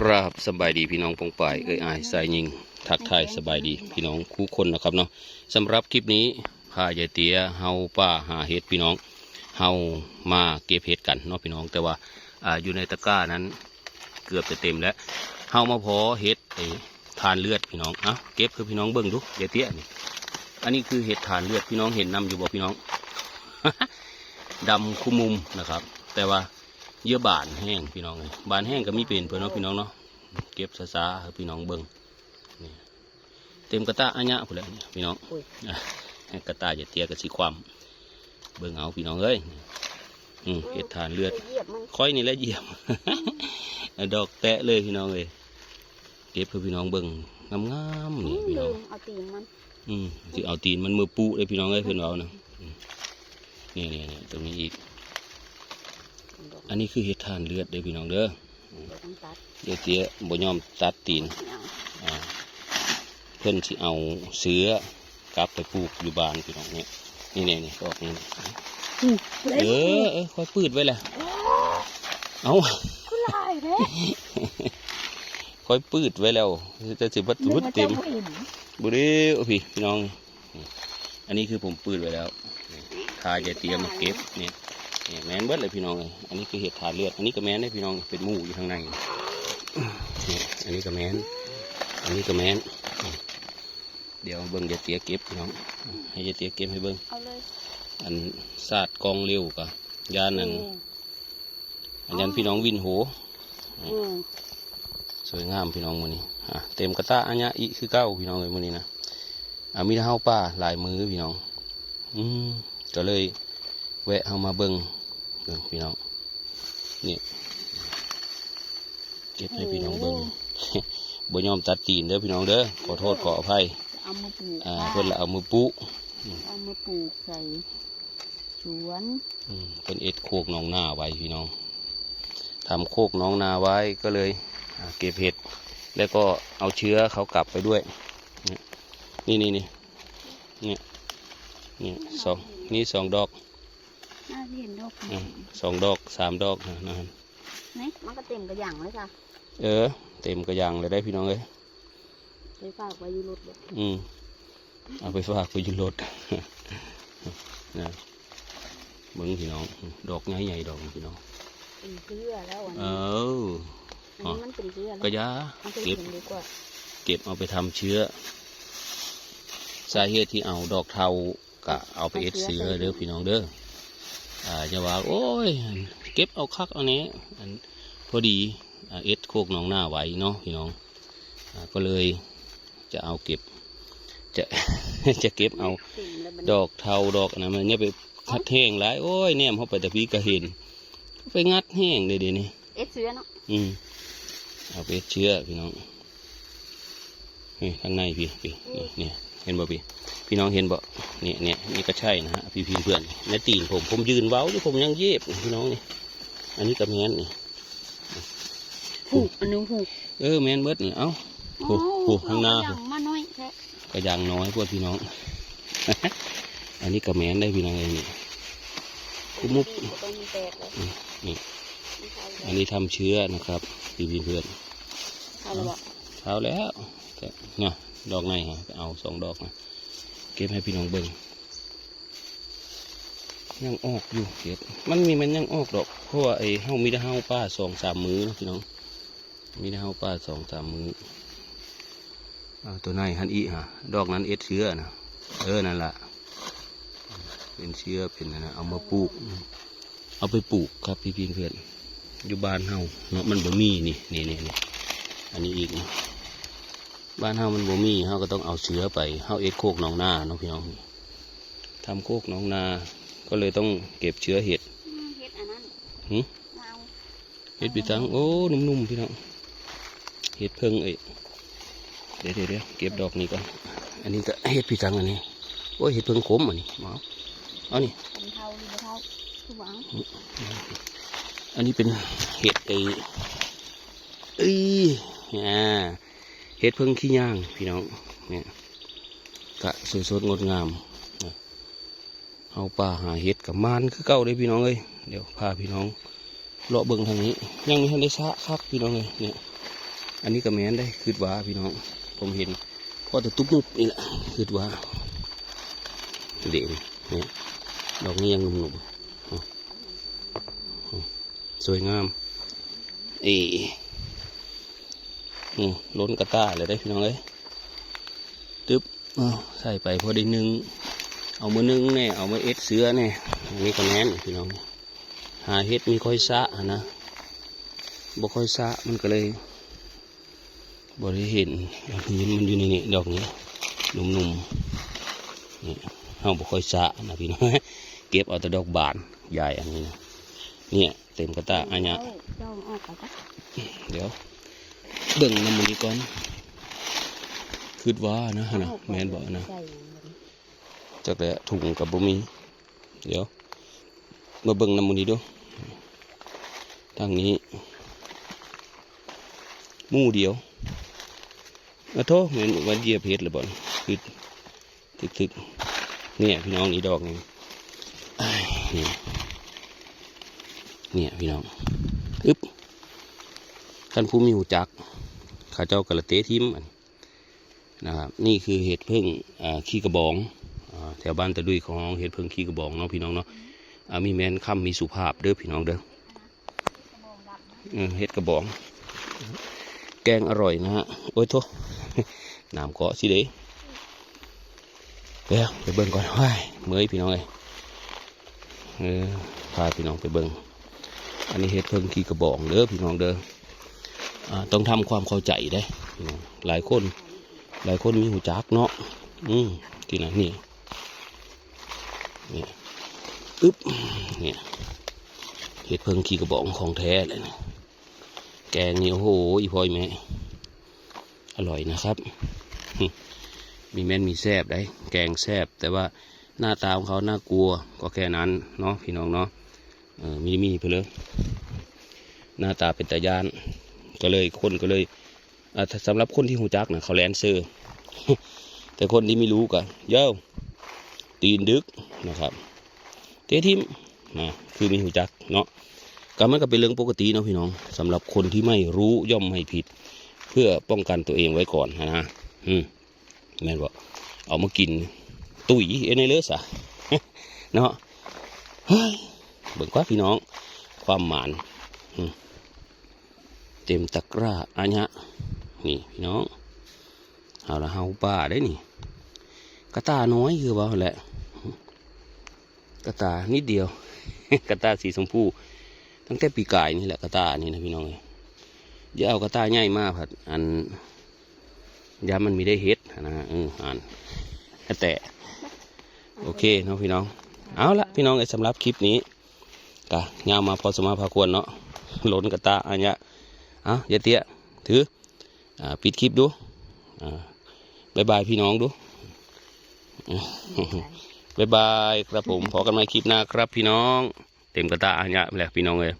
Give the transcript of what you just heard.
ครับสบายดีพี่น้องปองป่ายอายสายยิงทักทายสบายดีพี่น้องคู่คนนะครับเนาะสำหรับคลิปนี้พายายเตี้ยเฮาป้าหาเห็ดพี่น้องเฮามาเก็บเห็ดกันเนาะพี่น้องแต่ว่าอยู่ในตะกร้านั้นเกือบจะเต็มแล้วเฮามาพอเห็ดทานเลือดพี่น้องเก็บคือพี่น้องเบิ่งดูยายเตี้ยนี่อันนี้คือเห็ดทานเลือดพี่น้องเห็นนำอยู่บ่พี่น้อง ดำคุมุมนะครับแต่ว่าเยื่อบานแห้งพี่น้องเลยบานแห้งก็มีเป็นเพื่อนเนาะพี่น้องเนาะเก็บซาๆพี่น้องเบิ้งนี่เต็มกระตาอัญญะพุ่นเลยพี่น้องกระตาจะเตี้ยกับสีความเบิ้งเอาพี่น้องเอ้ยเห็ดทานเลือดค่อยนี่แหละเหยียบ ดอกแตะเลยพี่น้องเลยเก็บเพื่อพี่น้องเบิ้งงามๆนี่พี่น้องเอาตีนมันที่เอาตีนมันมือปุเลยพี่น้องเอ้ยเพื่อนเรานะนี่ตรงนี้อีกอันนี้คือเห็ดทานเลือดเด้อพี่น้องเด้อเดี๋ยวเตี้ยบ่ยอมตัดตีนเพิ่นสิเอาเสือกลับไปปลูกอยู่บ้านพี่น้องเนี่ยนี่ดอกนี้ค่อยปืดไว้แหละเอาค่อยปืดไว้แล้วจะสิบัดเต็มบุรีพี่น้องอันนี้คือผมปืดไว้แล้วทาจะเตรียมมาเก็บเนี่ยแมนเบิดเลยพี่น้องเลยอันนี้คือเห็ดทานเลือดอันนี้ก็แมนได้พี่น้องเป็นหมูอยู่ข้างในเนี่ยอันนี้ก็แมนอันนี้ก็แมนเดี๋ยวเบิ้งจะเตี้ยเก็บพี่น้องให้จะเตี้ยเก็บให้เบิ้งอันศาสตร์กองเร็วกับยานนั่นอันยันพี่น้องวินโหสวยงามพี่น้องมือนี้เต็มกระตาอันนี้อีคือเก้าพี่น้องเลยมือนี้นะมีเท้าป้าหลายมือพี่น้องก็เลยแวะเอามาเบิ้งพี่น้องนี่เก็บให้พี่น้องเบิ้งบ่ยอมตัดตีนเด้อพี่น้องเด้อขอโทษขออภัยเพิ่นละเอามือปุใส่สวนเพิ่นเอ็ดโคกน้องนาไว้พี่น้องทำโคกน้องนาไว้ก็เลยเก็บเห็ดแล้วก็เอาเชื้อเขากลับไปด้วยนี่สองดอก2 ดอก 3 ดอกนะครับนี่มันก็เต็มกระยังเลยค่ะเต็มกระยังเลยได้พี่น้องเลยไปฝากไว้ยูรถเอาไปฝากไว้ยูรถนะเบิ้งพี่น้องดอกใหญ่ดอกพี่น้องเป็นเกลือแล้วอันนี้มันเป็นเกลือกระยาเก็บเอาไปทำเชื้อสาเหตุที่เอาดอกเทากะเอาไปเอ็ดเสือเด้อพี่น้องเด้อจะว่าโอ้ยเก็บเอาคักเอาเนี้ยพอดีเอ็ดโคกน้องหน้าไว้เนาะพี่น้องก็เลยจะเอาเก็บจะเก็บเอาดอกเทาดอกนะมันเนี่ยไปงัดแห้งหลายโอ้ยเนี่ยเขาไปแต่พี่ก็เห็นไปงัดแห้งเลยเดี๋ยวนี้เอ็ดเชื้อเนาะเอาไปเอ็ดเชื้อพี่น้องนี่ข้างในพี่เนี่ยเห็นบ่พี่น้องเห็นบ่นี่ก็ใช่นะฮะพี่เพื่อนเนี่ยตีนผมยืนเว้าที่ผมยังเย็บพี่น้องนี่อันนี้ก็แมนนี่อันนึงแมนเบิดนี่เอ้าผูกข้างหน้ามาน้อยก็ยังน้อยพวกพี่น้อง อันนี้ก็แมนได้พี่น้องนี่คุมุกนี่อันนี้ทำเชื้อนะครับพี่เพื่อนเท้าแล้วเนี่ยดอกในเอา2 ดอกนะเก็บให้พี่น้องเบิ่งยังออกอยู่เก็บมันยังออกดอกเพราะว่าเฮามีแต่เฮาป้า2-3 มื้อนะพี่น้องมีแต่เฮาป้า2-3 มื้อตัวในฮันอีดอกนั้นเอ็ดเชื้อนะนั่นแหละเป็นเชื้อเป็นนะเอามาปลูกเอาไปปลูกครับพี่เพื่อนอยู่บ้านเฮาเนาะมันบ่มีนี่อันนี้อีกนะบ้านเฮามันบ่มีเฮาก็ต้องเอาเชื้อไปเฮาเอ็ดโคกน้องนาเนาะพี่น้องทำโคกน้องนาก็เลยต้องเก็บเชื้อเห็ดอันนั้นเห็ดปีตังโอ้นุ่มๆพี่น้องเห็ดเพิ่งเดี๋ยวเก็บดอกนี้ก่อนอันนี้ก็เห็ดปีตังอันนี้โอ้ยเห็ดเพิ่งขมอันนี้หมอเอานี่อันนี้เป็นเห็ดเห็ดเพิ่งขี้ย่างพี่น้องเนี่ยกะสดงดงามเอาป่าหาเห็ดกับมานคือเก่าเลยพี่น้องเลยเดี๋ยวพาพี่น้องเลาะเบิ่งทางนี้ยังมีทางได้ซะครับพี่น้องเลยเนี่ย อันนี้ก็แม่นได้คือว่าพี่น้องผมเห็นพอแต่ตุ๊บนุบนี่แหละคือว่าเด่นเนี่ยดอกนี้ยังหนุ่มๆสวยงามล้นกระต้าเลยได้พี่น้องเอ้ยตึ๊บใส่ไปพอได้นึ่งเอามานึ่งเนี่ยเอามาเอ็ดเสือเนี่ยอันนี้ก็แม่นพี่น้องหาเฮ็ดมีค่อยซะนะบ่ค่อยซะมันก็เลยบ่ได้เห็นมันอยู่ในนี่ดอกนี้หนุ่มๆนี่เฮาบ่ค่อยซะนะพี่น้องเก็บเอาแต่ดอกบานใหญ่อันนี้นะเนี่ยเต็มกระตาอันเนี้ย เจ้าออกไปจ้ะ เดี๋ยวเบิ่งน้ำมันนี้ก่อนคิดว่านะฮะนะแม่นบอกนะ ใส่ จากแต่ถุงกับบุมีเดี๋ยวมาเบิ่งน้ำมันนี้ดูทางนี้หมู่เดียวโทษเหมือนวันเหยียบเพชรเลยบ่คือทึกเนี่ยพี่น้องนี่ดอกนี่เนี่ยพี่น้องอึ๊บท่านผู้มีหูจักข้าเจ้ากระเตะทิมนะครับนี่คือเห็ดพึ่งขี้กระบองแถวบ้านตะดุยของเห็ดพึ่งขี้กระบองเนาะพี่น้องเนาะมีแมนค่ำมีสุภาพเด้อพี่น้องเด้อเห็ดกระบองแกงอร่อยนะฮะโอ้ยโทษน้ำเกาะสิเด้ไปเบิ่งก่อนว้ายเมื่อยพี่น้องเลยพาพี่น้องไปเบิ่งอันนี้เห็ดพึ่งขี้กระบองเด้อพี่น้องเด้อต้องทำความเข้าใจได้หลายคนมีหูจักเนาะที่ไหนนี่อึ๊บเนี่ยเห็ดเพิ่งขี้กระบอกของแท้เลยนะแกงนี่โอ้โหอีพอยแม่อร่อยนะครับมีแม่นมีแซบได้แกงแซบแต่ว่าหน้าตาของเขาน่ากลัวก็แค่นั้นเนาะพี่น้องเนาะมีไปเลยหน้าตาเป็นตาย่านก็เลยสำหรับคนที่หูจักนะเขาแลนเซอร์ แต่คนที่ไม่รู้ก็เย้าตีนดึกนะครับเตะทิมคือมีหูจักเนาะก็มันก็เป็นเรื่องปกติเนาะพี่น้องสำหรับคนที่ไม่รู้ย่อมไม่ผิดเพื่อป้องกันตัวเองไว้ก่อนนะแม่นบอกเอามากินตุ๋ยในเลือดสะ เนาะเบิ่งว่าพี่น้องความหมานเต็มตะกร้าอันเนี้ยนี่พี่น้องเอาละเฮาป่าได้นี่กระตาน้อยคือว่าแหละกระตานิดเดียว กระตาสีชมพูตั้งแต่ปีกายนี่แหละกระตานี่นะพี่น้องอย่าเอากระตาใหญ่มากผัดอันยามันมีได้เฮ็ดนะอ่านแต่โอเคเนาะพี่น้องเอาละพี่น้องสำหรับคลิปนี้กะยาวมาพอสมมาพาควรเนาะหล่นกระตาอันเนี้ยอย่าเตี้ยถือปิดคลิปดูบ๊ายบายพี่น้องดูบ๊ายบายครับผมพอกันใหม่คลิปหน้าครับพี่น้องเต็มกระตาอันเนี้ยแหละพี่น้องเลย